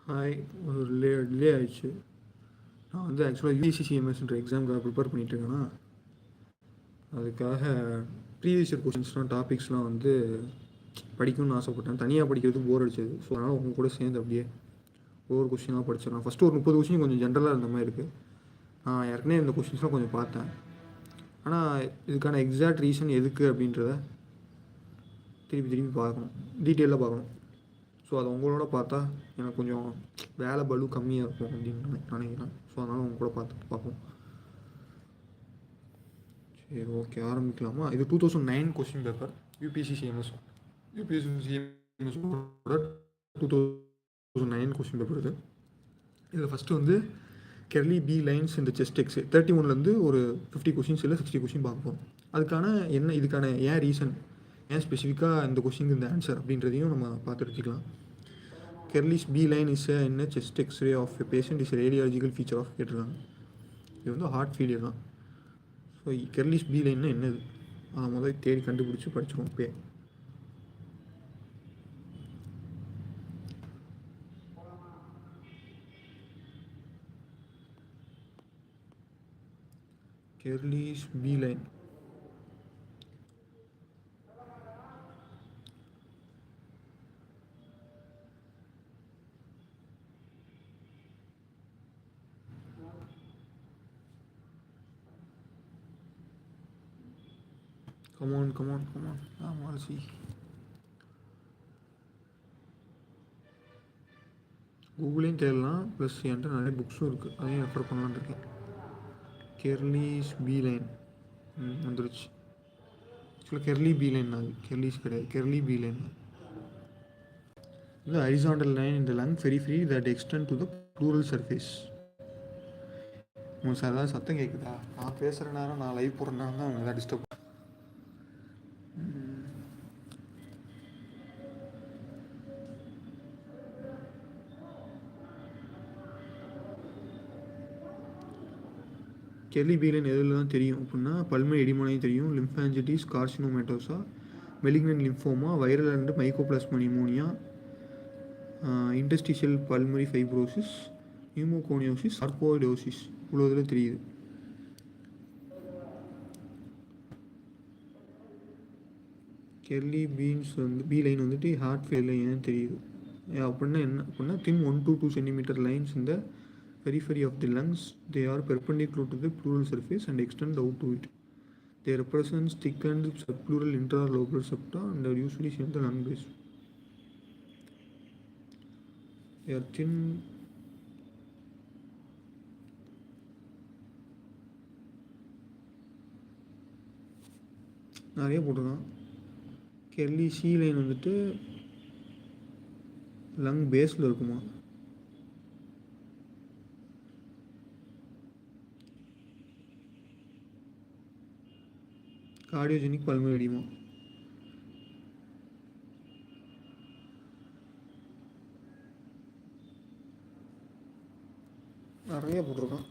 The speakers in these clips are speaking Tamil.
ஹாய். ஒரு டிலே ஆயிடுச்சு. நான் வந்து ஆக்சுவலாக யூபிசிசிஎம்எஸ்ன்ற எக்ஸாமுக்காக ப்ரிப்பேர் பண்ணிகிட்ருக்கேன்னா, அதுக்காக ப்ரீவியஸ் இயர் கொஷின்ஸ்லாம் டாபிக்ஸ்லாம் வந்து படிக்கணும்னு ஆசைப்பட்டேன். தனியாக படிக்கிறதுக்கு போர் அடிச்சது. ஸோ அதனால் உங்கள் கூட சேர்ந்து அப்படியே ஒவ்வொரு கொஷினாக படிச்சிடலாம். ஃபஸ்ட்டு ஒரு 30 கொஷின் கொஞ்சம் ஜென்ரலாக இருந்த மாதிரி இருக்குது. நான் ஏற்கனவே இந்த கொஷின்ஸ்லாம் கொஞ்சம் பார்த்தேன். ஆனால் இதுக்கான எக்ஸாக்ட் ரீசன் எதுக்கு அப்படின்றத திருப்பி பார்க்கணும், டீட்டெயிலாக பார்க்கணும். ஸோ அதை உங்களோட பார்த்தா எனக்கு கொஞ்சம் வேலை பலு கம்மியாக இருக்கும் அப்படின்னு நினைக்கிறேன். ஸோ அதனால் உங்க கூட பார்ப்போம். சரி, ஓகே, ஆரம்பிக்கலாமா? இது 2009 கொஸ்டின் பேப்பர், யூபிசிசிஎம்எஸ் 2009 கொஸ்டின் பேப்பர் இது. இதில் ஃபஸ்ட்டு வந்து கெர்லி பி லைன்ஸ் இந்த செஸ்ட் எக்ஸ் 31லேருந்து ஒரு 50 கொஷின்ஸ் இல்லை 60 கொஷின் பார்க்க போகிறோம். அதுக்கான இதுக்கான ஏன் ரீசன், ஏன் ஸ்பெசிஃபிக்காக இந்த கொஷினுக்கு இந்த ஆன்சர் அப்படின்றதையும் நம்ம பார்த்து எடுத்துக்கலாம். கெர்லிஸ் பி லைன் இஸ் என்ன chest x ray of a patient is radiological feature of கேட்டிருக்காங்க. இது வந்து ஹார்ட் ஃபெயிலியர் தான். ஸோ கெர்லிஸ் பி லைன்னா என்னது, அதை முதல்ல தேடி கண்டுபிடிச்சி படிச்சிருவோம். இப்போ Kerley's B line come on. want to see. கூகுளையும் தேடலாம், ப்ளஸ் என்கிட்ட நிறைய புக்ஸும் இருக்குது, அதையும் ரெஃபர் பண்ணலான்னு இருக்கேன். கெர்லிஸ் பி லைன் வந்துருச்சு. ஆக்சுவலாக கெர்லி பி லைன் அது கெர்லிஸ் கிடையாது, கெர்லி பி லைன். இது ஹரிசாண்டல் லைன் இந்த lung periphery that extend to the pleural surface. உங்களுக்கு சார் ஏதாவது சத்தம் கேட்குதா? நான் பேசுகிற நேரம், நான் லைவ் போடுற நேரம் தான் அவங்க எதாவது டிஸ்டர்ப். கெர்லி பி லைன் எதில் தான் தெரியும் அப்படின்னா, பல்மனரி எடிமானையும் தெரியும், lymphangitis, carcinomatosa, malignant lymphoma, viral and mycoplasma pneumonia, interstitial pulmonary fibrosis, pneumoconiosis, sarcoidosis, இவ்வளோ இதில் தெரியுது. கெர்லி பீன்ஸ் வந்து பி லைன் வந்துட்டு ஹார்ட் ஃபெயிலில் ஏன் தெரியுது அப்படின்னா என்ன அப்படின்னா, தின் 1 to 2 centimeter லைன்ஸ் இந்த periphery of the lungs, they are perpendicular to the pleural surface and extend out to it. They represent thickened subpleural intralobular septa and are usually seen in the lung base. They are thin. நிறைய போட்டுருக்கான். கெர்லி சி லைன் வந்துட்டு லங் பேஸில் இருக்குமா? Cardiogenic pulmonary oedema. நிறைய போட்டிருக்கான்.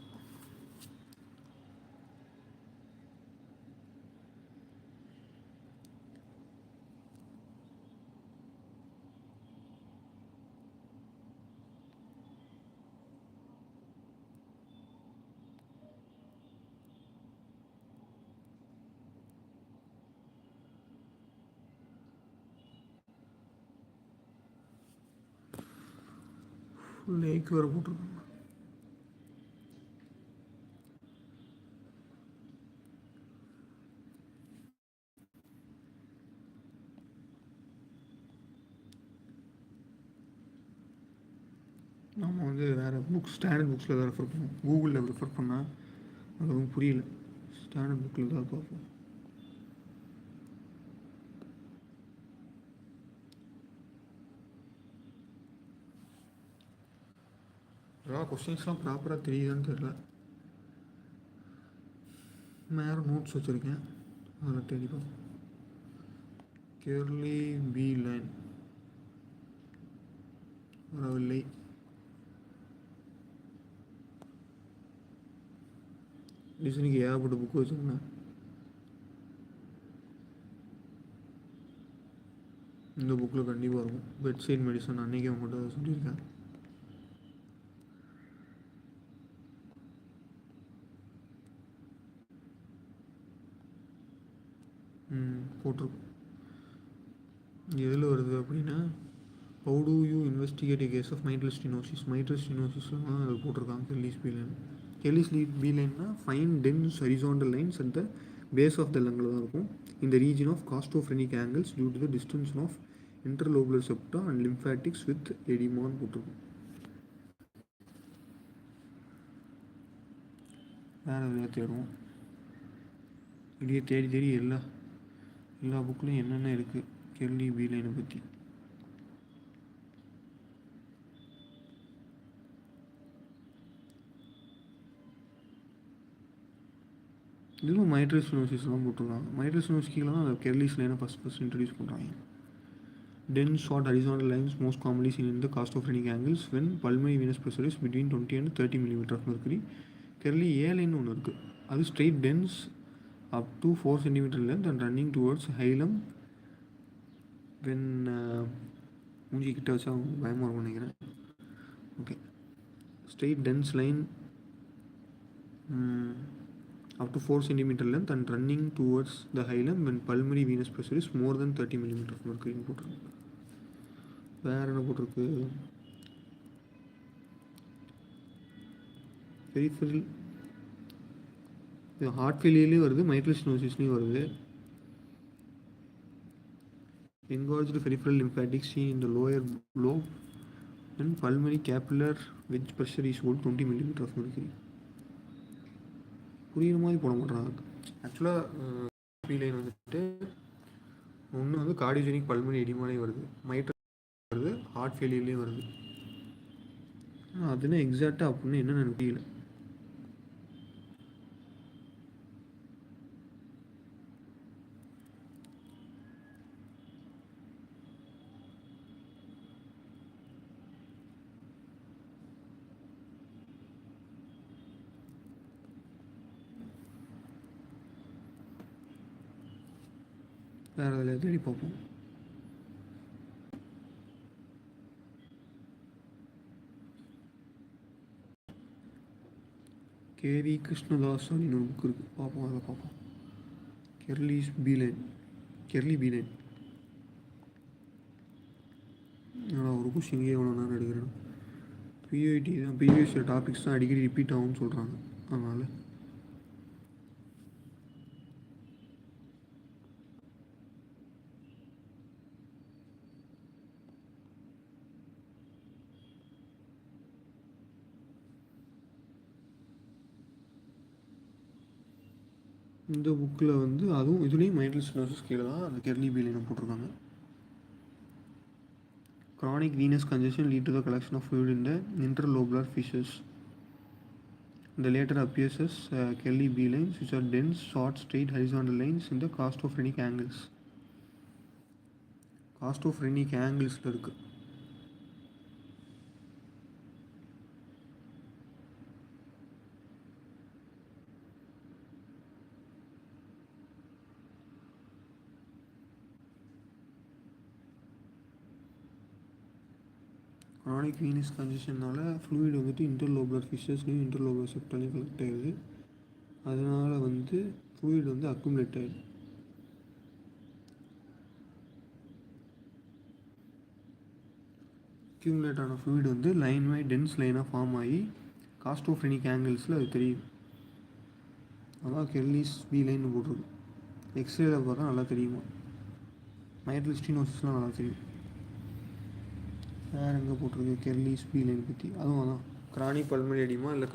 லேக் வேறு போட்டிருக்காங்க. நம்ம வந்து வேறு புக்ஸ், ஸ்டாண்டர்ட் புக்ஸில் தான் ரெஃபர் பண்ணுவோம். கூகுளில் ரெஃபர் பண்ணால் அதுவும் புரியல. ஸ்டாண்டர்ட் புக்கில் தான் பார்ப்போம். ஏதாவது கொஸ்டின்ஸ்லாம் ப்ராப்பராக தெரியுதான்னு தெரியல. மேலே நோட்ஸ் வச்சுருக்கேன், அதில் தெளிவாக. கெர்லி பி லைன் வரவில்லை. டிசைனுக்கு ஏகப்பட்ட புக்கு வச்சுருந்தேன். இந்த புக்கில் கண்டிப்பாக இருக்கும். பெட் சைட் மெடிசன் அன்றைக்கி அவங்கள்ட்ட சொல்லியிருக்கேன். போட்டிருக்கும். எதில் வருது அப்படின்னா, how do you investigate a case of mitral stenosis. Mitral ஸ்டெனோசிஸ்லாம் அதில் போட்டிருக்காங்க. Kerley's B line. Kerley's B லைன்னா fine dense horizontal lines at the base of the லங்கில் தான் இருக்கும். இந்த region of costophrenic angles due to the distance of interlobular septa and lymphatics with எடிமான்னு போட்டிருக்கும். வேறு எதுலையா தேடுவோம். இப்படியே தேடி தேடி எல்லா புக்லையும் என்னென்ன இருக்குது கெல்லி பி லைனை பற்றி. இதுவும் மைட்ரல் ஸ்டெனோசிஸ்லாம் போட்டிருக்காங்க. மைட்ரல் ஸ்டெனோசிஸ்ல தான் அந்த கெர்லிஸ் லைனை ஃபஸ்ட் இன்ட்ரடியூஸ் பண்ணுறாங்க. Dense short horizontal lines most commonly seen in the costophrenic angles when pulmonary venous pressure is between 20 and 30 mm of mercury. Curly A line ஒன்று இருக்குது. அது straight dense up to 4 cm length and running towards hilum when மூஞ்சி கிட்ட வச்சா பயமாக இருக்கும் நினைக்கிறேன். Okay, straight dense line up to 4 cm length and running towards the hilum when pulmonary venous pressure is more than 30 mm of mercury போட்டிருக்கு. வேறு என்ன போட்டிருக்கு? பெரிஃபெரல், இது ஹார்ட் ஃபெயிலியர்லேயும் வருது, மைட்ரல் ஸ்டெனோசிஸ்லேயும் வருது. engorged peripheral lymphatics seen in the lower lobe and pulmonary capillary wedge pressure is over 20 mm of mercury. புரியுற மாதிரி போட மாட்டாங்க. ஆக்சுவலாக பி லைன் வந்துட்டு ஒன்று வந்து கார்டியோஜெனிக் பல்மனரி எடிமாலே வருது, மைட்ரல் வருது, ஹார்ட் ஃபெயிலியர்லேயும் வருது. அதுன்னு எக்ஸாக்டாக அப்படின்னு என்ன எனக்கு தெரியல. வேறு அதில் தேடி பார்ப்போம். கேவி கிருஷ்ணதாஸ் அப்படின்னு ஒரு புக் இருக்குது, பார்ப்போம். அதில் பார்ப்போம். கெர்லி பி லைன். ஆனால் ஒரு கொஸ்டிங்கே எவ்வளோ நேரம் எடுக்கிறேன். பியூஐடி தான், ப்ரீவியஸ் டாபிக்ஸ் தான் அடிக்கடி ரிப்பீட் ஆகும்னு சொல்கிறாங்க. அதனால் இந்த புக்கில் வந்து அதுவும் இதுலேயும் மைட்ரல் ஸ்டெனோசிஸ் கீழே தான் அந்த கெர்லி பி லைனை போட்டிருக்காங்க. chronic venous congestion lead to the collection of fluid in the interlobular fissures. The later appears as Kelly B lines, which are dense, short, straight horizontal lines in the costophrenic angles. Costophrenic angles இருக்கு. chronic venous congestionனால fluid வந்துட்டு interlobular fissures-லையும் interlobular septal-லையும் கலெக்ட் ஆகிடுது. அதனால் வந்து fluid வந்து அக்குமுலேட் ஆகிடுது. அக்யூமுலேட் ஆன ஃப்ளூயிட் வந்து லைன் பை டென்ஸ் லைனாக ஃபார்ம் ஆகி காஸ்டோஃப்ரெனிக் ஆங்கிள்ஸில் அது தெரியுது. அதான் கெர்லிஸ் பி லைன் போட்டிருக்கு. எக்ஸ்ரேல பார்த்தா நல்லா தெரியுமா. மைட்ரல் ஸ்டெனோசிஸ்லாம் நல்லா தெரியும். வேறு எங்கே போட்டிருக்கு கெர்லிஸ் பி லைன் பற்றி? அதுவும் அதான் கிரானிக் பல்மனரி எடிமா இல்லை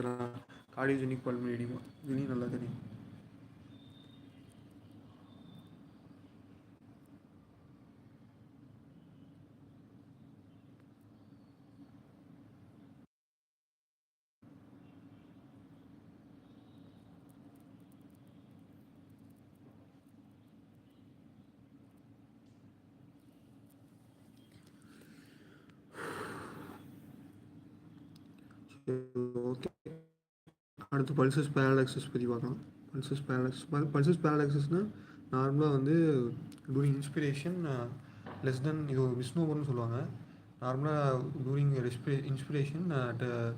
கார்டியோஜெனிக் பல்மனரி எடிமா, இதுலேயும் நல்லா தெரியும். ஓகே, அடுத்து பல்சஸ் பேரலாக்சஸ் பற்றி பார்க்கலாம். பல்சஸ் பேரலாக்சஸ்னால் நார்மலாக வந்து டூரிங் இன்ஸ்பிரேஷன் லெஸ் தென், இது ஒரு மிஸ்னோவர்னு சொல்லுவாங்க. நார்மலாக during inspiration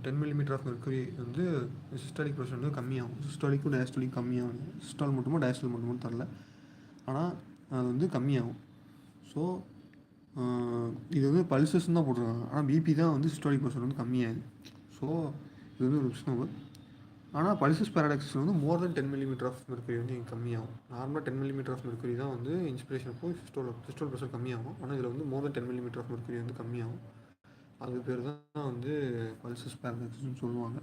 10 mm of mercury வந்து சிஸ்டாலிக் ப்ரெஷர் வந்து கம்மியாகும். சிஸ்டாலிக்கும் டயஸ்டாலிக் கம்மியாகும். சிஸ்டால் மட்டுமா டயஸ்டால் மட்டுமா தரல. ஆனால் அது வந்து கம்மியாகும். ஸோ இது வந்து பல்சஸ்ன்னு தான் போட்டிருக்காங்க, ஆனால் பிபி தான் வந்து சிஸ்டாலிக் ப்ரெஷர் வந்து கம்மியாகுது. ஸோ இது வந்து ஒரு மிஸ்னோவர். ஆனால் பல்சஸ் பேரடாக்ஸில் வந்து மோர் தென் 10 மில்லிமீட்டர் ஆஃப் மெர்க்குரி வந்து இங்கே கம்மியாகும். நார்மலாக 10 மில்லிமீட்டர் ஆஃப் மெர்க்குரி தான் வந்து இன்ஸ்பிரேஷன் போய் சிஸ்டோல் ப்ரெஷர் கம்மியாகும். ஆனால் இதில் வந்து மோர் தென் 10 மில்லிமீட்டர் ஆஃப் மெர்க்குரி வந்து கம்மியாகும். அது பேர் தான் வந்து பல்சஸ் பேரடாக்ஸ்னு சொல்லுவாங்க.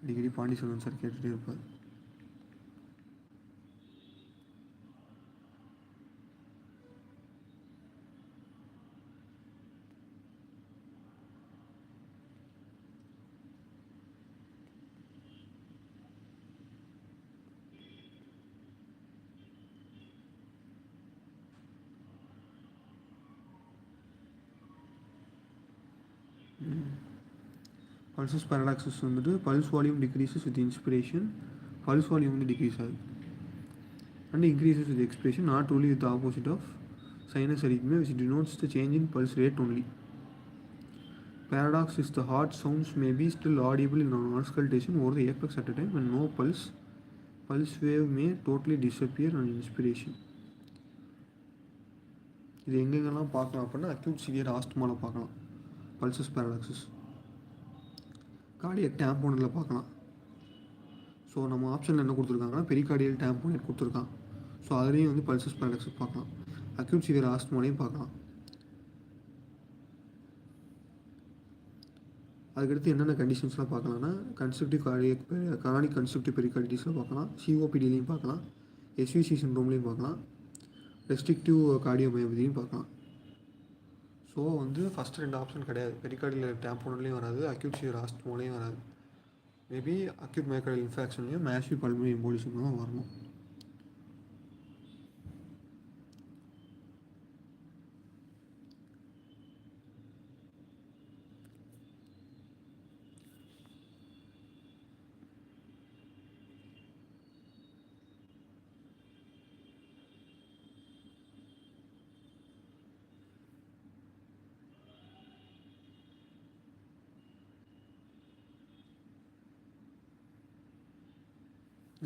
அடிக்கடி பாண்டிச்செல்வன் சார் கேட்டுகிட்டே இருப்பார். பல்சஸ் பேரடாக்சஸ் வந்துட்டு pulse volume decreases with inspiration, pulse volume வந்து டிக்ரீஸ் ஆகுது and increases with expiration, not only with the opposite of sinus arrhythmia which denotes the change in pulse rate only. Paradox is the heart sounds may be still audible in auscultation over the apex at a time when no pulse wave may totally disappear on inspiration. இது எங்கெங்கெல்லாம் பார்க்கலாம் அப்படின்னா அக்யூட் சிவியர் ஆஸ்துமாவில் பார்க்கலாம் பல்சஸ் பேரடாக்சஸ். கார்டியக் டேம்போனில் பார்க்கலாம். ஸோ நம்ம ஆப்ஷனில் என்ன கொடுத்துருக்காங்கன்னா பெரிகார்டியல் டேம்போனேட் கொடுத்துருக்கான். ஸோ அதுலேயும் வந்து பல்சஸ் பேரடாக்சஸ் பார்க்கலாம். அக்யூட் சிவியர் ஆஸ்துமாலையும் பார்க்கலாம். அதுக்கடுத்து என்னென்ன கண்டிஷன்ஸ்லாம் பார்க்கலாம்னா கன்ஸ்ட்ரக்டிவ் கார்டிக் கன்ஸ்ட்ரக்டிவ் பெரிகார்டிட்டிஸில் பார்க்கலாம், சிஓபிடிலையும் பார்க்கலாம், எஸ்விசி சிண்ட்ரோம்லையும் பார்க்கலாம், ரெஸ்ட்ரிக்டிவ் கார்டியோமயோபதியும் பார்க்கலாம். ஸோ வந்து ஃபஸ்ட்டு 2 ஆப்ஷன் கிடையாது. பெரிகார்டியல் டேம்போனட்லேயும் வராது, அக்யூட் சிவியர் ஆஸ்துமாலையும் வராது. மேபி அக்யூட் மையோகார்டியல் இன்ஃபெக்ஷன்லையும் மேசிவ் பல்மனரி எம்போலிசம் தான் வரணும்.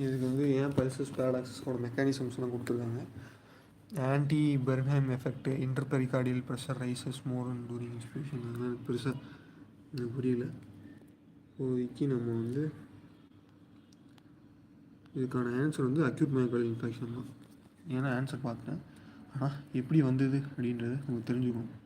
இதுக்கு வந்து ஏன் பல்சஸ் பேரடாக்ஸஸோட மெக்கானிசம்ஸ்லாம் கொடுத்துருக்காங்க. Anti Bernheim effect, interpericardial pressure rises more during inspiration. அதெல்லாம் எனக்கு பெருசாக எனக்கு புரியல. இப்போதைக்கு நம்ம வந்து இதுக்கான ஆன்சர் வந்து அக்யூட் மையோகார்டியல் இன்ஃபெக்ஷன் தான். ஏன்னா ஆன்சர் பார்த்தேன், ஆனால் எப்படி வந்தது அப்படின்றது நமக்கு தெரிஞ்சுக்கணும்.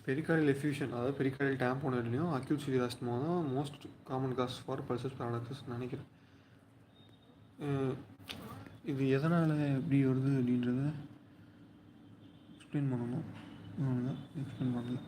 பெரிகார்டியல் எஃப்யூஷன், அதாவது பெரிகார்டியல் டேம்போனட்லையும் அக்யூட் சிவியர் ஆஸ்துமா தான் most common cause for pulsus paradoxus நினைக்கிறேன். இது எதனால் எப்படி வருது அப்படின்றத எக்ஸ்பிளைன் பண்ணணும். எக்ஸ்பிளைன் பண்ணல.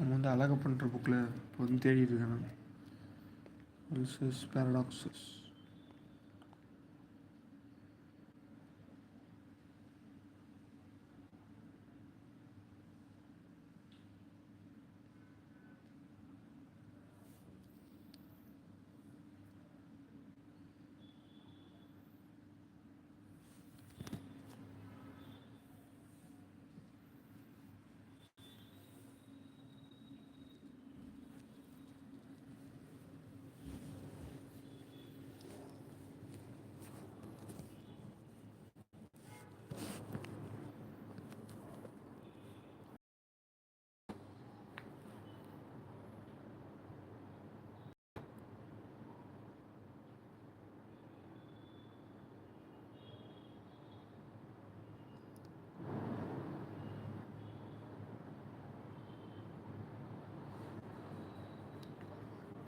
நம்ம வந்து அழகப்பன்ற புக்கில் இப்போ வந்து தேடிட்டு இருக்கேன் நான். Pulsus paradoxus.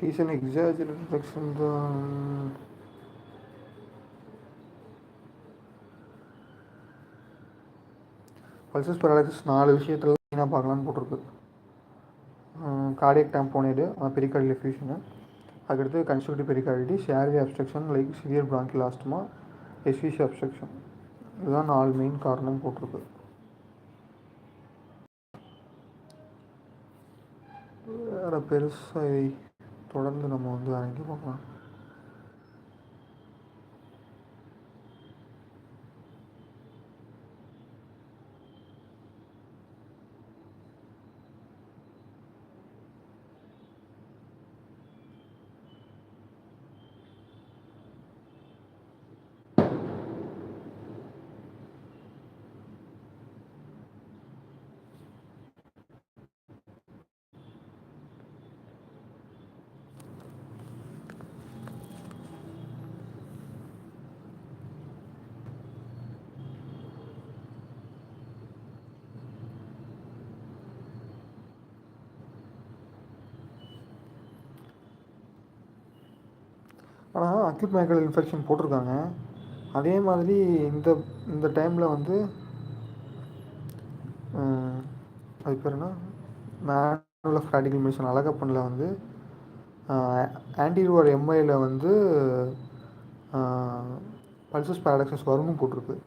It is an exaggerated reflection தான். பல்சஸ் பேரலாக்சிஸ் 4 விஷயத்தில் மெயினாக பார்க்கலான்னு போட்டிருக்கு. கார்டியக் டாம்போனேடு, பெரிகார்டியல் எஃப்யூஷனு, அதுக்கடுத்து constrictive pericarditis, airway obstruction like severe bronchial asthma, SVC obstruction. இதுதான் 4 மெயின் காரணம் போட்டிருக்கு. வேறு பெருசாக தொடர்ந்து நம்ம வந்து வாங்கி பார்க்கலாம். ஆனால் அக்யூட் மைக்ரோல் இன்ஃபெக்ஷன் போட்டிருக்காங்க. அதே மாதிரி இந்த டைமில் வந்து அது பேர் என்ன, மேனுவல் ஆஃப் ராடிக்கல் மிஷன் அழகப்பனில் வந்து ஆன்டிரிவர் எம்ஐயில் வந்து பல்சஸ் பேரடாக்சஸ் வரும்னு போட்டிருக்கு.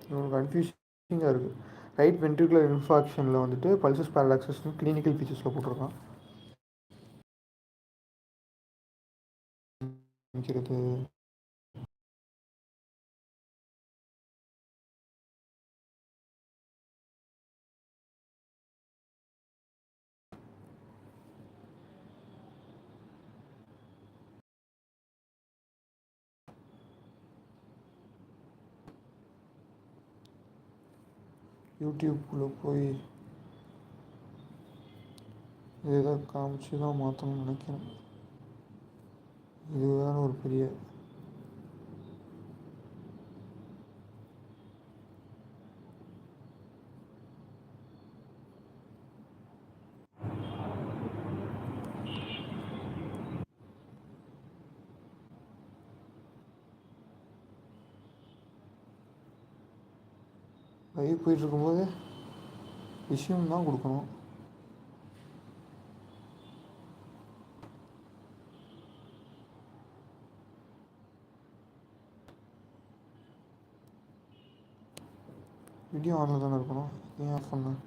இவங்களுக்கு கன்ஃபியூஷிங்காக இருக்குது. ரைட் வென்ட்ரிகுலர் இன்ஃபாக்ஷனில் வந்துட்டு பல்சஸ் பேரடாக்சஸ்னு கிளினிக்கல் ஃபீச்சர்ஸில் போட்டிருக்கான். யூடியூப்குள்ளே போய் இதை காமிச்சு தான் மாற்றணும்னு நினைக்கிறேன். இது வேறு ஒரு பெரிய லைவ் போயிட்டுருக்கும்போது விஷயம் தான் கொடுக்கணும். வீடியோ ஆனில் தானே இருக்கணும், ஏன் ஆஃப் பண்ணேன்?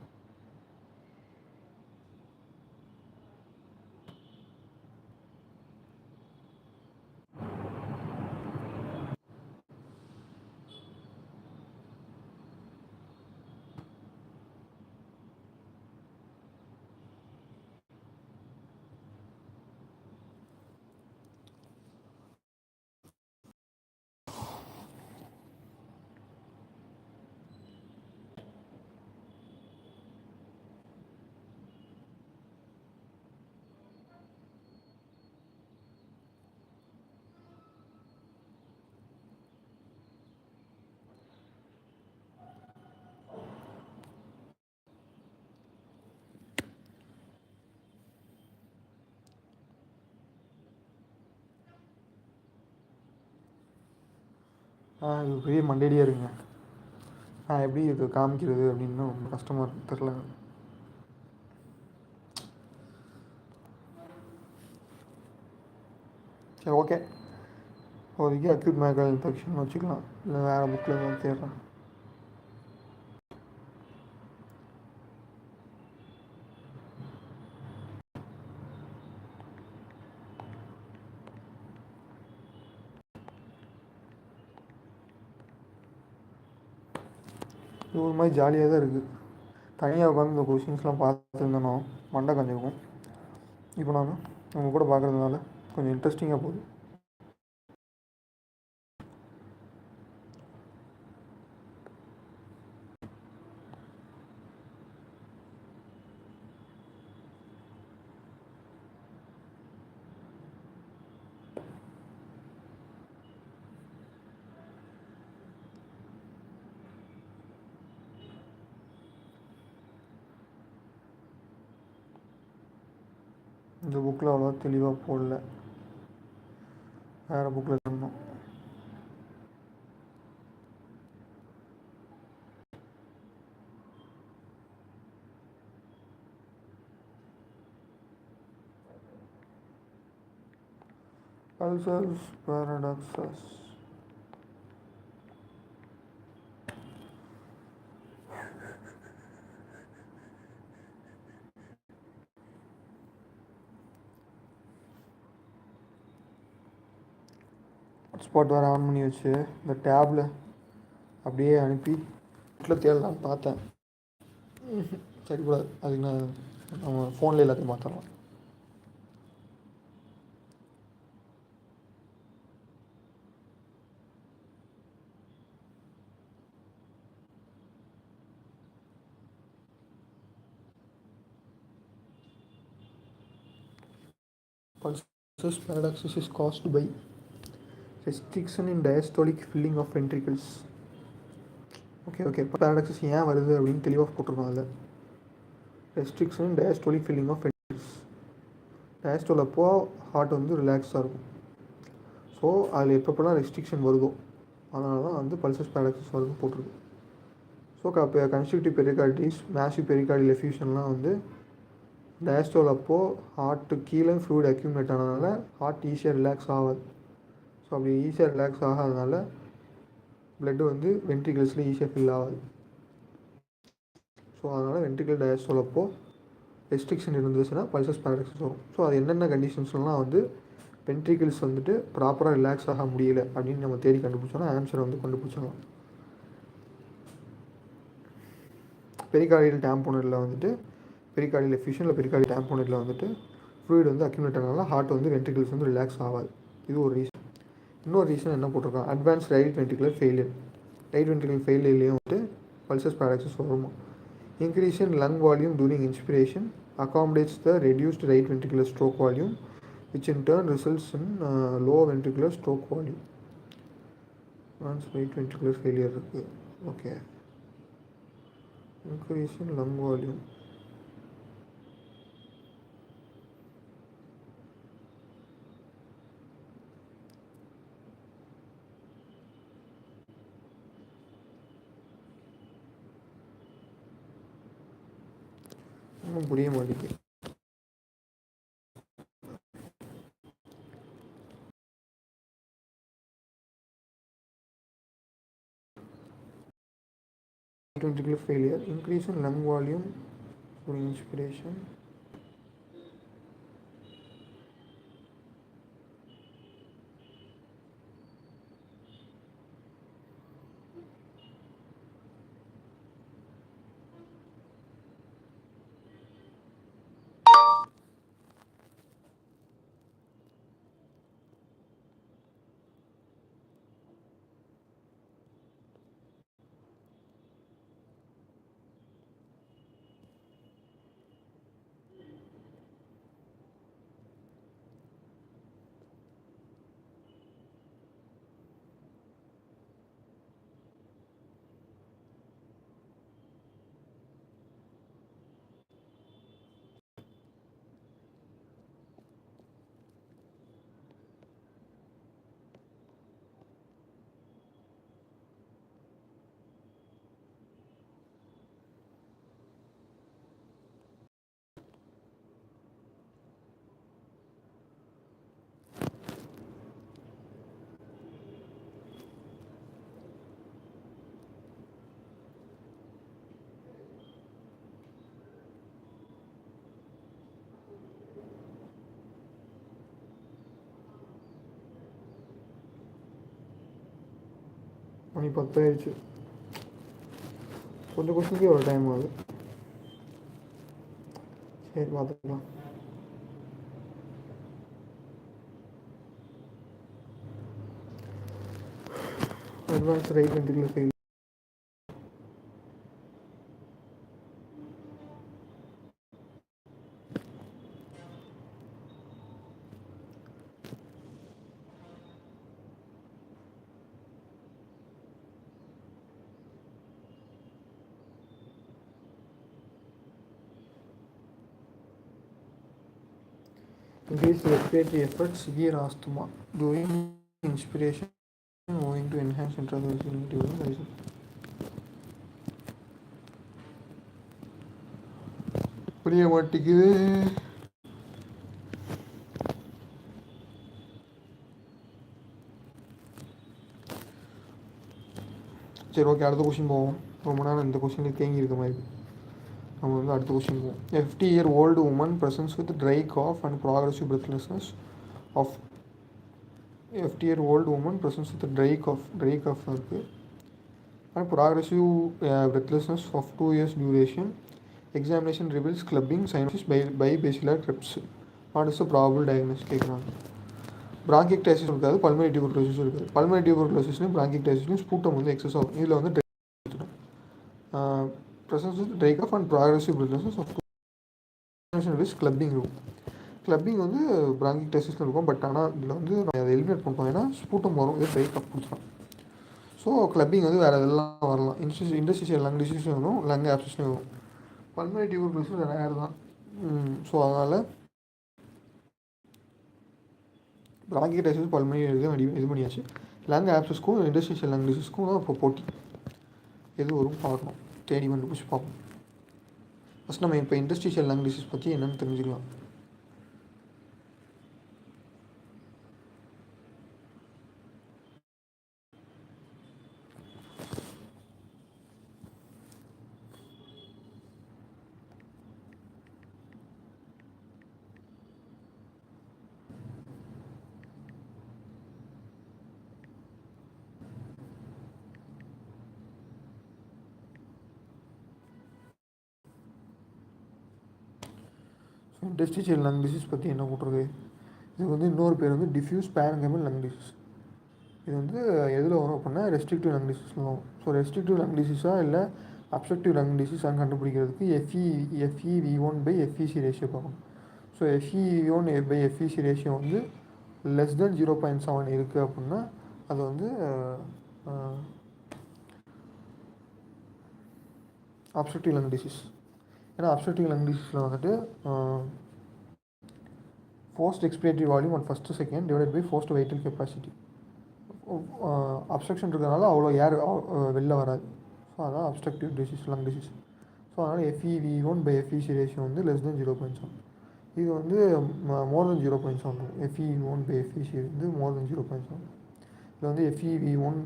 இது பெரிய மண்டேடியாக இருக்குங்க. எப்படி இது காமிக்கிறது அப்படின்னு ரொம்ப கஷ்டமாக இருக்கு, தெரில. சரி, ஓகே. இப்போதைக்கு அக்யூட் மைக்ரோல் இன்ஃபெக்ஷன் வச்சுக்கலாம், இல்லை வேறு புக்கில் தான் தேடுறேன். இது ஒரு மாதிரி ஜாலியாக தான் இருக்குது. தனியாக உட்காந்து இந்த கொஷின்ஸ்லாம் பார்த்துருந்தேனோ மண்டை கொஞ்சம். இப்போ நாங்கள் உங்கள் கூட பார்க்குறதுனால கொஞ்சம் இன்ட்ரெஸ்டிங்காக போகுது. இந்த புக்கில் அவ்வளோ தெளிவாக போடல, வேறு புக்கில் சொன்னோம். Pulsar's paradoxes. ஹாட்ஸ்பாட் வேறு ஆன் பண்ணி வச்சு இந்த டேபில் அப்படியே அனுப்பி வீட்டில் தேடலான்னு பார்த்தேன். சரிக்கூடாது, அதுக்கு நான் நம்ம ஃபோனில் எல்லாத்தையும் மாற்றலாம். Pulsar's paradoxes is caused by restriction in diastolic filling of ventricles. Okay இப்போ பேரடாக்ஸஸ் ஏன் வருது அப்படின்னு தெளிவாக போட்டிருக்கோம். அதில் restriction in diastolic filling of ventricles. Diastole அப்போது ஹார்ட் வந்து ரிலாக்ஸாக இருக்கும். ஸோ அதில் எப்பப்போலாம் ரெஸ்ட்ரிக்ஷன் வருதோ அதனால தான் வந்து பல்சஸ் பேரடாக்ஸஸ் வருதுன்னு போட்டிருக்கு. ஸோ இப்போ கன்ஸ்ட்ரக்டிவ் பெரிகார்டிஸ், மேசிவ் பெரிகார்டியல் எஃப்யூஷன்லாம் வந்து டயஸ்டோல் அப்போது ஹார்ட்டு கீழே ஃப்ளூயிட் அக்யூமுலேட் ஆனதுனால ஹார்ட் ஈஸியாக ரிலாக்ஸ் ஆகாது. ஸோ அப்படி ஈஸியாக ரிலாக்ஸ் ஆகாதனால பிளட்டு வந்து வென்ட்ரிகல்ஸில் ஈஸியாக ஃபில் ஆகாது. ஸோ அதனால் வென்ட்ரிகல் டயஸ்டோல் அப்போது ரெஸ்ட்ரிக்ஷன் இருந்துச்சுன்னா பல்சஸ் பேரடாக்ஸஸ் வரும். ஸோ அது என்னென்ன கண்டிஷன்ஸ்லாம் வந்து வென்ட்ரிகல்ஸ் வந்துட்டு ப்ராப்பராக ரிலாக்ஸ் ஆக முடியல அப்படின்னு நம்ம தேடி கண்டுபிடிச்சோன்னா ஆன்சரை வந்து கண்டுபிடிச்சிடலாம். பெரிகார்டியல் டேம்போனரில் வந்துட்டு பெரிகார்டியல் எஃப்யூஷனில் பெரிகார்டியல் டேம்போனரில் வந்துட்டு ஃப்ளூயிட் வந்து அக்யூமுலேட் ஆனால ஹார்ட் வந்து வென்ட்ரிகல்ஸ் வந்து ரிலாக்ஸ் ஆகாது. இது ஒரு ரீசன். இன்னொரு ரீசன் என்ன போட்டிருக்காங்க, advance right ventricular failure. Right ventricular ஃபெயிலியர்லேயும் வந்துட்டு பல்சஸ் பேரடாக்ஸஸ் வருமா. Increase in lung volume during inspiration accommodates the reduced right ventricular stroke volume, which in turn results in low ventricular stroke volume. Once right ventricular failure இருக்கு. Okay. Increase in lung volume. ஒன்றும் புரிய மாட்டேங்குது. Ventricular failure, increase in lung volume during inspiration. மணி 10 ஆயிடுச்சு. கொஞ்சம் கொஸ்டினுக்கே ஒரு டைம் ஆகுது. சரி பார்த்துக்கலாம். Advance right ventricular failure. increased respiratory effort, severe asthma during inspiration owing to enhanced intravenous during the புரிய மாட்டேங்குது. சரி ஓகே, அடுத்த கொஸ்டின் போவோம். ரொம்ப நேரம் இந்த கொஸ்டின் தேங்கி இருக்க மாதிரி. நம்ம வந்து அடுத்த கொஸ்டின் போவோம். 50-year-old woman presents with dry cough and progressive breathlessness of 50-year-old woman presents with dry cough இருக்குது and progressive breathlessness of 2 years duration. Examination reveals clubbing cyanosis by bacillus Krebs. What is the probable diagnosis கேட்குறாங்க. bronchiectasis இருக்காது, பல்மனரி டியூபர்குலோசிஸ் இருக்காது. பல்மனரி டியூபர்குலோசிஸ்லையும் bronchiectasisலையும் ஸ்பூட்டம் வந்து எக்ஸஸ் ஆகும். இதில் வந்து presence with dry cough and progressive breathlessness of clubbing இருக்கும். கிளப்பிங் வந்து bronchiectasis இருக்கும். பட் ஆனால் இதில் வந்து நான் அதை எலிமினேட் பண்ணுறோம். ஏன்னா ஸ்பூட்டம் வரும், இது ட்ரை காஃப் கொடுத்துரும். ஸோ கிளப்பிங் வந்து வேறு இதெல்லாம் வரலாம். இண்டஸ்ட்ரியல் லங் டிசீஸும் வரும், லங் ஆப்சஸ்லையும் வரும். பல்மனரி டியூபர்குலோசிஸ் ரேர் தான். ஸோ அதனால் bronchiectasis பல்மனரி இது பண்ணியாச்சு. லங் ஆப்சஸ்க்கும் இண்டஸ்ட்ரியல் லங் டிசீஸ்க்கும் தான் இப்போ போட்டி. எது வரும் பார்க்கணும், தேடி கண்டுபிடிச்சி பார்ப்போம். ஃபஸ்ட் நம்ம இப்போ இண்டஸ்ட்ரியல் லங் டிசீஸ் பற்றி என்னென்னு தெரிஞ்சுக்கலாம். இண்டஸ்ட்ரியல் லங் டிசீஸ் பற்றி என்ன போட்டுருக்கு, இது வந்து இன்னொரு பேர் வந்து டிஃப்யூஸ் பேரன்கைமல் லங் டிசீஸ். இது வந்து எதில் வரும் அப்படின்னா ரெஸ்ட்ரிக்டிவ் லங் டிசீஸில் வரும். ஸோ ரெஸ்ட்ரிக்டிவ் லங் டிசீஸாக இல்லை அப்ஸ்ட்ரக்டிவ் லங் டிசீஸாக கண்டுபிடிக்கிறதுக்கு FeV1/FVC ரேஷியோ பார்க்கணும். ஸோ FeV1/FVC ரேஷியோ வந்து லெஸ் தென் 0.7 இருக்குது அப்படின்னா அது வந்து அப்ஸ்ட்ரக்டிவ் லங் டிசீஸ். ஏன்னா அப்ஸ்ட்ரக்டிவ் லங் டிசீஸில் வந்துட்டு forced expiratory volume at first second divide by forced vital capacity. Obstruction இருக்கிறதுனால அவ்வளோ ஏர் வெளில வராது. ஸோ அதான் obstructive disease lung disease. So அதனால் FeV1/FVC ரேஷியோ வந்து லெஸ் தென் 0.7. இது வந்து மோர் தென் 0.7 இருக்கும். FeV1/FVC வந்து மோர் தென் 0.7. இதில் வந்து FeV1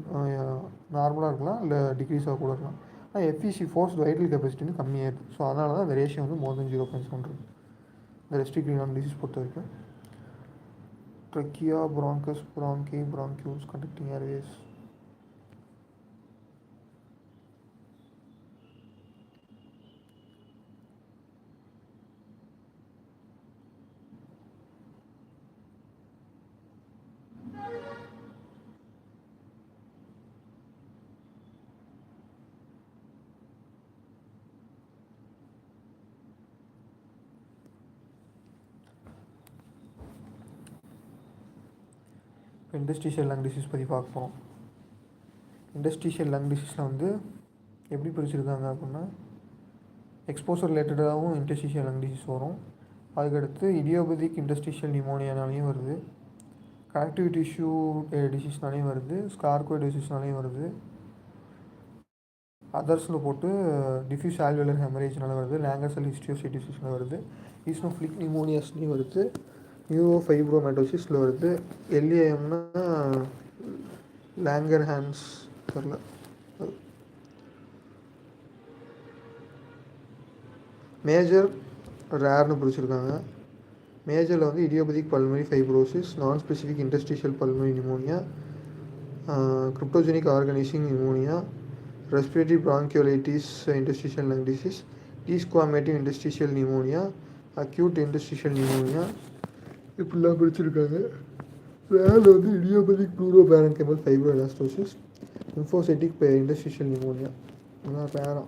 நார்மலாக இருக்கலாம், இல்லை டிக்ரீஸாக கூட இருக்கலாம். ஆனால் FVC ஃபோர்ஸ்ட் வைட்டல் கெப்பாசிட்டி வந்து கம்மியாக இருக்குது. ஸோ அதனால தான் அந்த ரேஷியோ வந்து மோர் தென் 0.7 இருக்குது இந்த ரெஸ்ட்ரிக்டிவ் லங் டிசீஸ் பொறுத்த வரைக்கும். Trachea, bronchus, bronchi, bronchioles, conducting airways. இப்போ இண்டஸ்ட்ரியல் லங் டிசீஸ் பற்றி பார்க்க போகிறோம். இண்டஸ்ட்ரியல் லங் டிசீஸில் வந்து எப்படி பிரிச்சுருக்காங்க அப்படின்னா எக்ஸ்போசர் ரிலேட்டடாகவும் இண்டஸ்ட்ரியல் லங் டிசீஸ் வரும். அதுக்கடுத்து இடியோபதிக் இண்டஸ்ட்ரியல் நிமோனியானாலையும் வருது, கனெக்டிவ் டிஷ்யூ டிசீஸ்னாலையும் வருது, ஸ்கார்கோ டிசீஸ்னாலையும் வருது, அதர்ஸில் போட்டு டிஃப்யூஸ் ஆல்வியோலர் ஹெமரேஜ்னால வருது, லேங்கர்சல் ஹிஸ்டியோசைட்டிஸில் வருது, ஈஸ்னோஃபிலிக் நிமோனியாஸ்லையும் வருது, நியூரோஃபைப்ரோமேட்டோசிஸில் வருது, LAMனா லேங்கர் ஹேண்ட்ஸ் தெரில. மேஜர் ரேர்னு பிடிச்சிருக்காங்க. மேஜரில் வந்து idiopathic pulmonary fibrosis, non specific industrial pulmonary pneumonia, cryptogenic organising pneumonia, respiratory bronchiolitis industrial lung disease, desquamative industrial pneumonia, acute industrial pneumonia இப்படிலாம் பிடிச்சிருக்காங்க. வேறு வந்து idiopathic pleuroparenchymal fibroelastosis, lymphocytic industrial pneumonia இதெல்லாம் பேரா.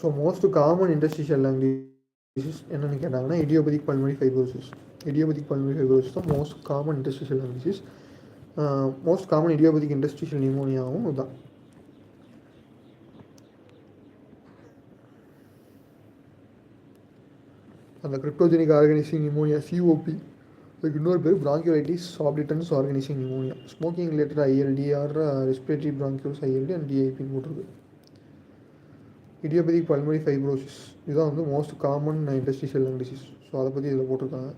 So most common interstitial lung disease என்னென்னு கேட்டாங்கன்னா idiopathic pulmonary fibrosis. Idiopathic pulmonary fibrosis தான் most common interstitial lung disease. Most common idiopathic interstitial நிமோனியாவும் இதுதான். அந்த கிரிப்டோஜெனிக் ஆர்கனைசிங் நிமோனியா சிஓபி, அதுக்கு இன்னொரு பேர் bronchiolitis obliterans organising pneumonia. Smoking related ILD or respiratory bronchioles ILD and டிஐபின்னு போட்டிருக்கு. இடியோபதிக் பல்மனரி ஃபைப்ரோசிஸ் இதுதான் வந்து most common interstitial lung disease. So அதை பற்றி இதில் போட்டிருக்காங்க.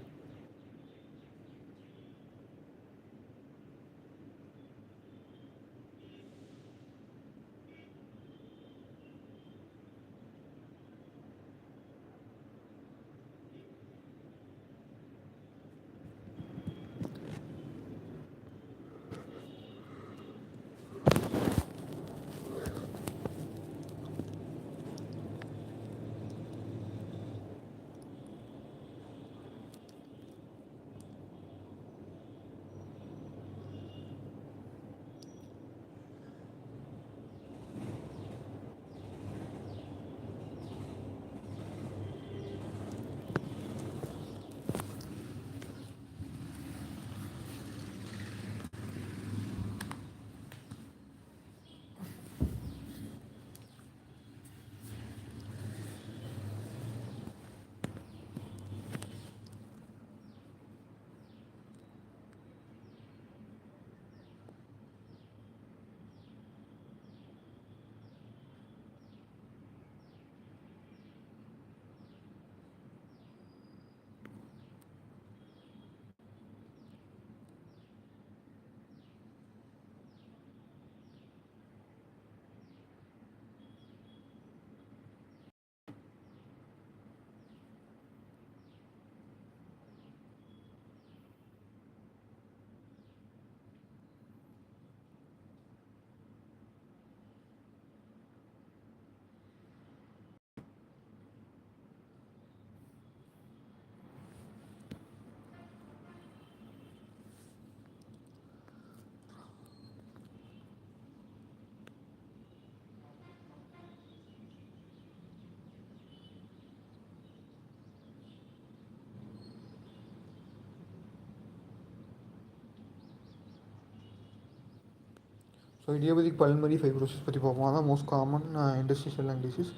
ஸோ இடியோபதிக் பல்மனரி ஃபைப்ரோசிஸ் பற்றி பார்ப்போம். அதான் most common interstitial lung disease.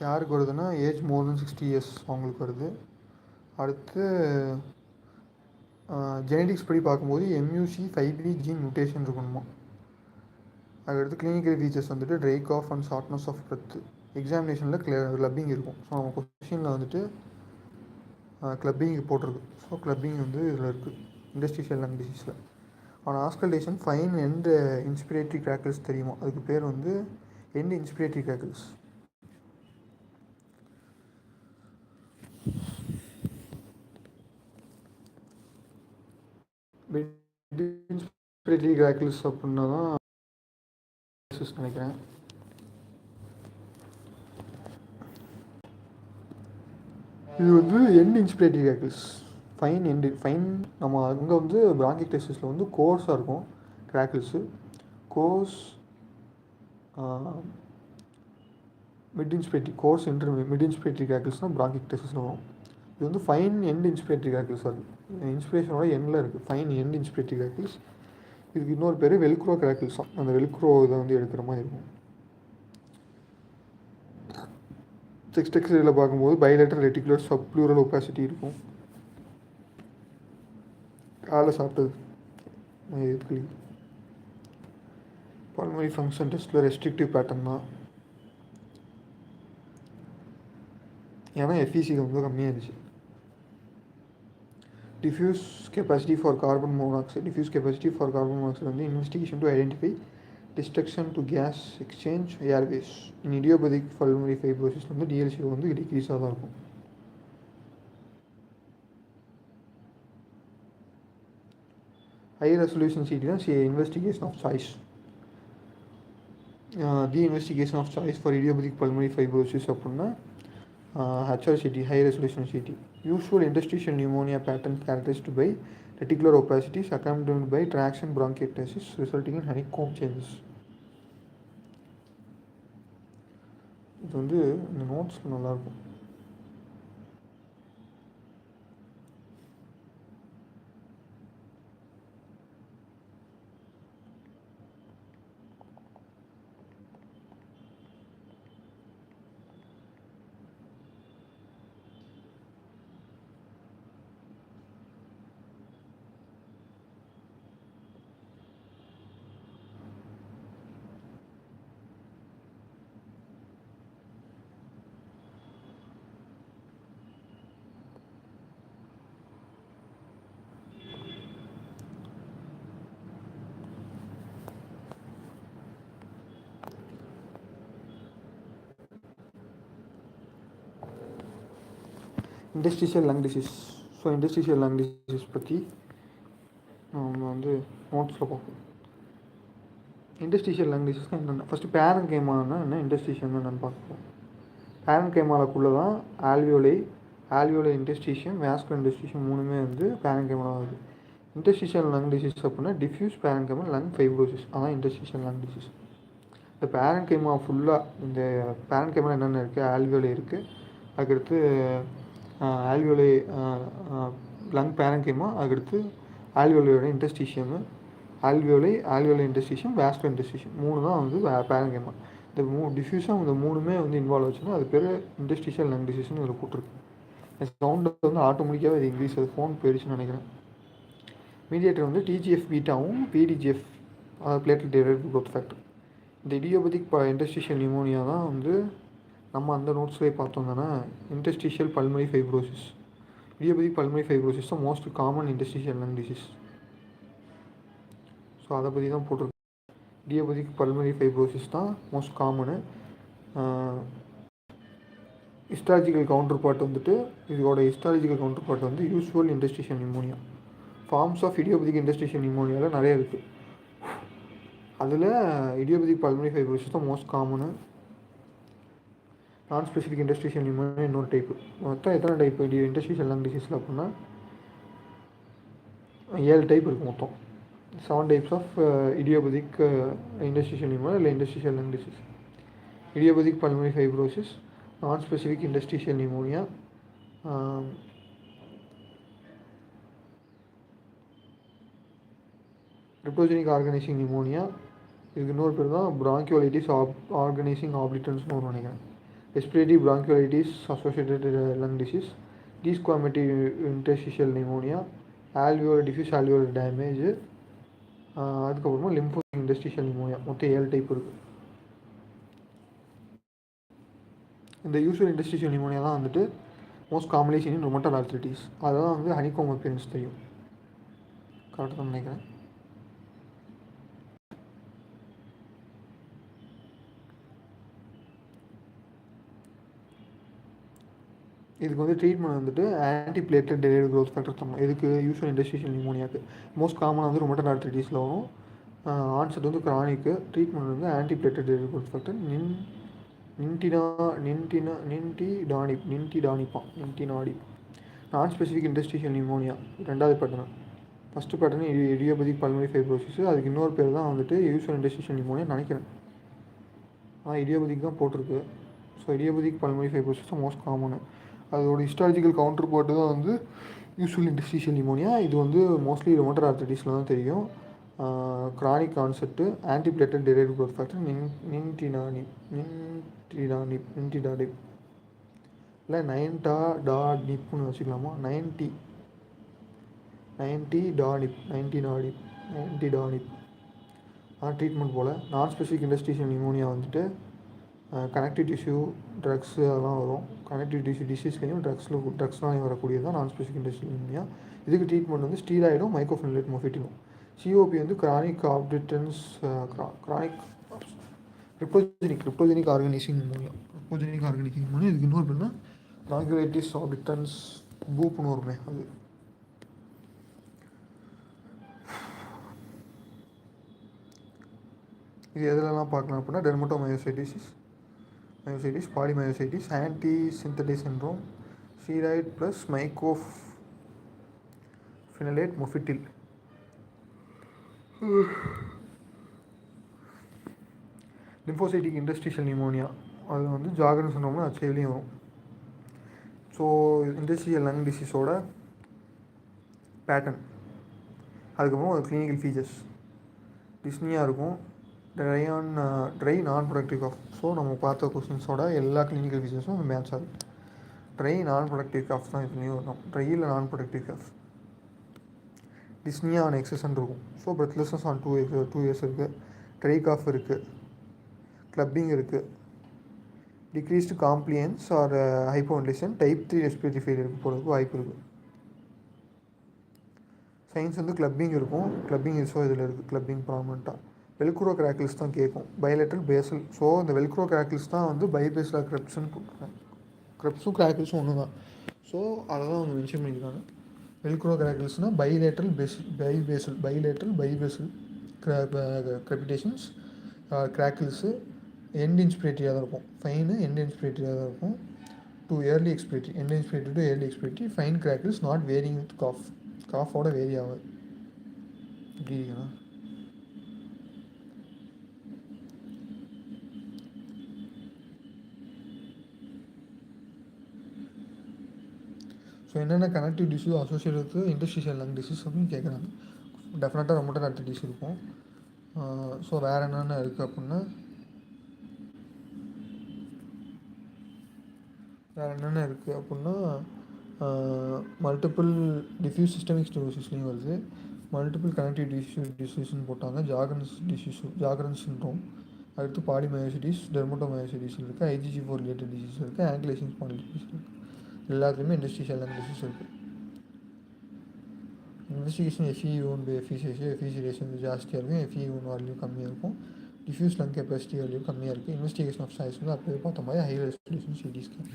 யாருக்கு வருதுன்னா ஏஜ் மோர் தென் 60 இயர்ஸ் அவங்களுக்கு வருது. அடுத்து ஜெனடிக்ஸ் படி பார்க்கும்போது எம்யூசி 5B ஜீன் மியூட்டேஷன் இருக்கணுமா. அதுக்கடுத்து கிளினிக்கல் ஃபீச்சர்ஸ் வந்துட்டு dry cough and shortness of breath. எக்ஸாமினேஷனில் கிளப்பிங் இருக்கும். ஸோ நம்ம கொஸ்டினில் வந்துட்டு கிளப்பிங் போட்டிருக்கு. ஸோ கிளப்பிங் வந்து இதில் இருக்குது இன்டர்ஸ்டிஷியல் லங் டிசீஸில். ஆனால் auscultation fine end inspiratory crackles தெரியுமா, அதுக்கு பேர் வந்து end inspiratory crackles. Inspiratory crackles அப்படின்னா தான் நினைக்கிறேன். இது வந்து end inspiratory crackles fine end fine. நம்ம அங்கே வந்து பிராங்கிக்டேசிஸில் வந்து கோர்ஸாக இருக்கும் crackles. Coarse mid inspiratory coarse mid inspiratory கிராக்கிள்ஸ்னால் பிராங்கிக்டேசிஸில் வரும். இது வந்து ஃபைன் எண்ட் இன்ஸ்பிரேட்டரி கிராக்கிள்ஸ் ஆகுது. இன்ஸ்பிரேஷனோட எண்டில் இருக்குது ஃபைன் எண்ட் இன்ஸ்பிரேட்டரி கிராக்கிள்ஸ். இதுக்கு இன்னொரு பேர் வெல்க்ரோ கிராக்கிள்ஸ் தான். அந்த வெல்க்ரோ இதை வந்து எடுக்கிற மாதிரி இருக்கும். செக்ஸ்ட் எக்ஸ்ரேயில் பார்க்கும்போது பைலேட்டரல் ரெட்டிகுலர் சப்ளூரல் ஒபாசிட்டி இருக்கும். காலை சாப்பிட்டது பல்மனரி ஃபங்க்ஷன் டெஸ்ட்டில் ரெஸ்ட்ரிக்டிவ் பேட்டர்ன் தான். ஏன்னா எஃப்இசி ரொம்ப கம்மியாக இருந்துச்சு. diffuse capacity for carbon monoxide. Diffuse capacity for carbon monoxide வந்து investigation to identify destruction to gas exchange airways. In idiopathic pulmonary fibrosis வந்து டிஎல்சி வந்து டிக்ரீஸாக தான் இருக்கும். ஹை ரெசல்யூஷன் சிடி தான் investigation of choice. The investigation of choice for idiopathic pulmonary fibrosis அப்படின்னா HRCT, high resolution CT. Usual interstitial pneumonia pattern characterized by reticular opacity accompanied by traction bronchiectasis resulting in honeycomb changes. இது வந்து இந்த நோட்ஸில் நல்லாயிருக்கும். Industrial lung disease. So industrial lung disease பற்றி நம்ம வந்து நோட்ஸில் பார்ப்போம். இண்டஸ்ட்ரியல் லங் டிசீஸ்னால் என்னென்ன, ஃபஸ்ட்டு பேரன்கைமானா என்ன, இண்டஸ்ட்ரியல் என்னென்னு பார்ப்போம். பேரன்கைமாலக்குள்ளே தான் ஆல்வியோலை இண்டஸ்ட்ரிஷியம், வாஸ்குலர் இண்டஸ்ட்ரிஷியம் மூணுமே வந்து பேரன்கைமால ஆகுது. இண்டஸ்ட்ரியல் லங் டிசீஸ் அப்படின்னா டிஃப்யூஸ் பேரன்கைமல் லங் ஃபைப்ரோசிஸ், அதான் இண்டஸ்ட்ரியல் லங் டிசீஸ். இந்த பேரன்கைமா ஃபுல்லாக, இந்த பேரன்கைமாவில் என்னென்ன இருக்குது, ஆல்வியோலை இருக்குது, அதுக்கடுத்து ஆல்வியோலை லங் பேரன்கைமா, அதுக்கடுத்து ஆல்வியோலையோட இண்டஸ்ட்ரிஷியம், ஆல்வியோலை இண்டஸ்ட்ரிஷியம், வாஸ்குலர் இண்டஸ்ட்ரிஷியம் மூணு தான் வந்து பேரன்கைமா. இந்த டிஃப்யூஸாக இந்த மூணுமே வந்து இன்வால்வ் ஆச்சுன்னா அது பேர் இண்டஸ்ட்ரியல் லங் டிசீஸ்னு இதில் போட்டிருக்கு. சவுண்டு வந்து ஆட்டோமேட்டிக்காகவே அது இங்கிலீஷ், அது ஃபோன் போயிடுச்சுன்னு நினைக்கிறேன். மீடியேட்டர் வந்து டிஜிஎஃப் பீட்டாவும் பிடிஜிஎஃப், அதாவது பிளேட்லெட் டெரைவ்ட் க்ரோத் ஃபேக்டர். இந்த இடியோபதிக் இண்டஸ்ட்ரியல் நிமோனியா தான் வந்து நம்ம அந்த நோட்ஸ்லேயே பார்த்தோம் தானே, industrial pulmonary fibrosis. Idiopathic pulmonary fibrosis தான் most common industrial lung disease. So அதை பற்றி தான் போட்டிருக்கு. இடியோபதிக் பல்மரி ஃபைப்ரோசிஸ் தான் most common. Histological counterpart வந்துட்டு, இதோட ஹிஸ்டாலஜிக்கல் கவுண்டர் பார்ட் வந்து usual industrial pneumonia. Forms of idiopathic industrial நிமோனியாவில் நிறைய இருக்குது. அதில் இடியோபதிக் பல்மரி ஃபைப்ரோசிஸ் தான் most common. Non specific industrial pneumonia இன்னொரு டைப்பு. மொத்தம் எத்தனை டைப் இண்டஸ்ட்ரியல் லங் டிசீஸில் அப்படின்னா 7 டைப் இருக்குது மொத்தம். 7 types of idiopathic industrial pneumonia இல்லை industrial lung disease. Idiopathic pulmonary fibrosis, non specific industrial pneumonia, cryptogenic organising pneumonia, இதுக்கு இன்னொரு பேர் தான் பிராங்கியோலைட்டிஸ் ஆர்கனைசிங் ஆப்ளிட்டன்ஸ்னு ஒன்று நினைக்கிறேன். Respiratory bronchiolitis associated lung disease, desquamative interstitial pneumonia, alveolar diffuse alveolar damage, அதுக்கப்புறமா லிம்போசிக் இண்டஸ்ட்ரியல் நிமோனியா. மொத்தம் 7 டைப் இருக்குது. இந்த யூஸ்வல் இண்டஸ்ட்ரியல் நிமோனியா தான் வந்துட்டு மோஸ்ட் காமன்லி சீன் இன் ரொமட்டல் ஆர்த்ரைட்டிஸ். அதெல்லாம் வந்து ஹனிகோம் அப்பியரன்ஸ் தெரியும், கரெக்டாக தான் நினைக்கிறேன். இதுக்கு வந்து ட்ரீட்மெண்ட் வந்துட்டு anti platelet derived growth factor தரணும். இதுக்கு யூஸ்வல் இண்டஸ்ட்ரியல் நிமோனியாவுக்கு மோஸ்ட் காமனாக வந்து ரொமட்டல் ஆர்த்ரைட்டிஸில் வரும். ஆன்செட் வந்து கிரானிக்கு. ட்ரீட்மெண்ட் வந்து anti platelet derived growth factor nintedanib. Non specific industrial pneumonia ரெண்டாவது pattern. First pattern idiopathic pulmonary fibrosis, அதுக்கு இன்னொரு பேர் தான் வந்துட்டு யூஸ்வல் இண்டஸ்ட்ரியல் நிமோனியா நினைக்கிறேன். ஆனால் இடியோபதிக் தான் போட்டிருக்கு. ஸோ இடியோபதிக் பல்மரி ஃபைப்ரோசிஸ் தான் மோஸ்ட் காமனு. அதோட ஹிஸ்டாலஜிக்கல் கவுண்டர் பார்ட்டு தான் வந்து யூஸ்வல் இண்டஸ்ட்ரியல் நிமோனியா. இது வந்து மோஸ்ட்லி ரொமட்டல் ஆர்த்ரைட்டிஸில் தான் தெரியும். Chronic concept anti platelet derived growth factor nintedanib இல்லை நைன்டாடானிப்னு வச்சுக்கலாமா, நைன்டிடானிப் அதான் ட்ரீட்மெண்ட் போல். நான் ஸ்பெசிஃபிக் இண்டஸ்ட்ரியல் நிமோனியா வந்துட்டு கனெக்டிவ் டிஷ்யூ ட்ரக்ஸு அதெல்லாம் வரும். கனெக்டிவ் டிஷ்யூ டிசீஸ்லையும் ட்ரக்ஸ்னாலையும் வரக்கூடியது தான் நான் ஸ்பெசிஃபிக் இண்டஸ்ட்ரியல் நிமோனியா. இதுக்கு ட்ரீட்மெண்ட் வந்து ஸ்டீராய்டும் மைக்ரோஃபென்லேட் மொஃபிட்டினும். சிஓபி வந்து chronic obliterans, chronic cryptogenic organising pneumonia. இதுக்கு இன்னொரு பேர் தான் பிராங்கியோலைட்டிஸ் ஆப்டிட்டன்ஸ் பூப்னு வருமே அது. இது எதுலலாம் பார்க்கலாம் அப்படின்னா dermatomyositis, polymyositis, anti synthetase syndrome, steroid plus mycophenolate mofetil. Lymphocytic industrial pneumonia அது வந்து ஜாகரன் சிண்ட்ரோம்னு ஹெச்ஐவிலையும் வரும். ஸோ இண்டஸ்ட்ரியல் லங் டிசீஸோட பேட்டர்ன், அதுக்கப்புறம் ஒரு கிளினிக்கல் ஃபீச்சர்ஸ். டிஸ்னியாக இருக்கும், ட்ரை நான் ப்ரொடக்டிவ் காஃப். ஸோ நம்ம பார்த்த கொஸ்டின்ஸோட எல்லா கிளினிக்கல் ஃபீச்சர்ஸும் மேட்ச் ஆகும். ட்ரை நான் ப்ரொடக்டிவ் காஃப் தான் இதுலேயும் வரும். ட்ரையில் நான் ப்ரொடக்டிவ் காஃப். டிஸ்னியா ஆன் எக்ஸசன் இருக்கும். ஸோ பிரெத்லெஸ்னஸ் ஆன் 2 இயர்ஸ் இருக்குது. ட்ரை காஃப் இருக்குது, கிளப்பிங் இருக்குது, டிக்ரீஸ்டு காம்ப்ளியன்ஸ் ஆர் ஹைப்போவென்டிலேஷன், டைப் 3 ரெஸ்பிரேட்டரி ஃபெயிலியருக்கு போகிறதுக்கு வாய்ப்பு இருக்குது. சயின்ஸ் வந்து கிளப்பிங் இருக்கும், கிளப்பிங் இஷ்யூ இதில் இருக்குது. கிளப்பிங் ப்ராமினெண்ட்டாக வெல்க்ரோ கிராக்கிள்ஸ் தான் கேட்கும். Bilateral basal. ஸோ இந்த வெல்க்ரோ கிராக்கிள்ஸ் தான் வந்து பைபேசலாக கிரெப்ஸ்ன்னு போட்டுருக்காங்க. கிரெப்ஸும் கிராக்கிள்ஸும் ஒன்று தான். ஸோ அதை தான் அவங்க மென்ஷன் பண்ணியிருக்காங்க. வெல்க்ரோ கிராக்கிள்ஸ்னால் bilateral bibasal crepitations, crackles end இன்ஸ்பிரேட்டரியாக தான் இருக்கும். ஃபைனு எண்ட் இன்ஸ்பிரேட்டரியாக தான் இருக்கும். To early expiratory, end inspiratory to early expiratory. Fine crackles not varying with cough. காஃபோட வேரி ஆகுது. எப்படி இருக்குண்ணா? ஸோ என்னென்ன connective tissue associate with interstitial lung disease அப்படின்னு கேட்குறாங்க. டெஃபினட்டாக ரொம்ப கனெக்டிவ் டிஷ்யூ இருக்கும். ஸோ வேறு என்னென்ன இருக்குது அப்படின்னா, மல்டிபிள் டிஃப்யூஸ் சிஸ்டமிக் ஸ்க்ளரோசிஸ்லேயும் வருது. மல்டிபிள் கனெக்டிவ் டிசீஸ்னு போட்டாங்க. ஜாகரன் சிண்ட்ரோம், அடுத்து பாலிமயோசிட்டிஸ், டெர்மட்டோமயோசிட்டிஸ் இருக்குது, IgG4 ரிலேட்டட் டிசீஸ் இருக்குது, ஆங்கிலேஷன் ஸ்பாண்டிலைட்டிஸ் இருக்குது. எல்லாத்துலேயுமே இண்டஸ்ட்ரியல் லங் டிசீஸ் இருக்குது. Investigation FEV1 by FVC ratio வந்து ஜாஸ்தியாக இருக்கும், FEV1 வேல்யூ கம்மியாக இருக்கும். டிஃப்யூஸ் லங் கெப்பாசிட்டி வேல்யூ கம்மியாக இருக்குது. இன்வெஸ்டிகேஷன் ஆஃப் சைஸ் வந்து அப்போவே பார்த்த மாதிரி ஹை ரெசல்யூஷன் சிடி ஸ்கேன்.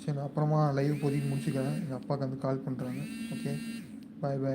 சரி, நான் அப்புறமா லைவ் போதிக்கு முடிச்சுக்கிறேன். எங்கள் அப்பாவுக்கு வந்து கால் பண்ணுறாங்க. ஓகே, பாய்.